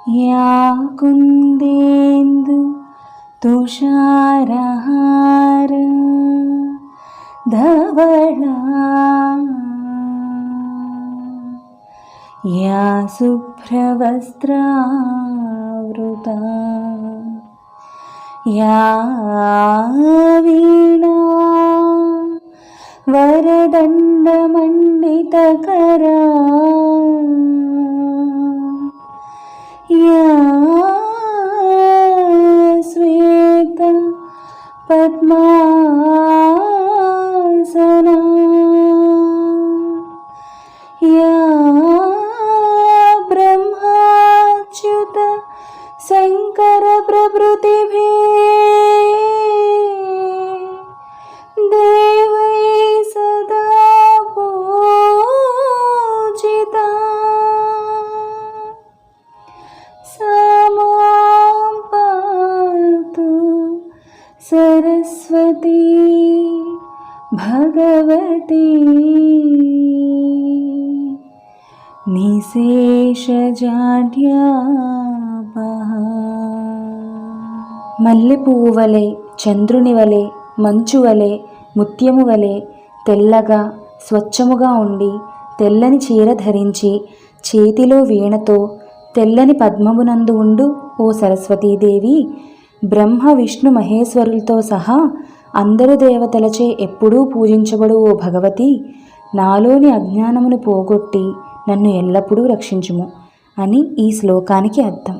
या कुन्देन्दु तुषारहार धवला या शुभ्रवस्त्रावृता या वीणा वरदण्डमण्डितकरा या श्वेत पद्मासना या ब्रह्माच्युत शंकर प्रभृतिभिः देवै सदा पूजिता सा मां पातु सरस्वती भगवती నిశేషజాడ్యాపహ. మల్లె పువ్వు వలె, చంద్రుని వలె, మంచు వలె, ముత్యము వలె తెల్లగా స్వచ్ఛముగా ఉండి, తెల్లని చీర ధరించి, చేతిలో వీణతో తెల్లని పద్మమునందు ఉండు ఓ సరస్వతీదేవి, బ్రహ్మ విష్ణు మహేశ్వరులతో సహా అందరు దేవతలచే ఎప్పుడూ పూజించబడు ఓ భగవతి, నాలోని అజ్ఞానమును పోగొట్టి నన్ను ఎల్లప్పుడూ రక్షించుము అని ఈ శ్లోకానికి అర్థం.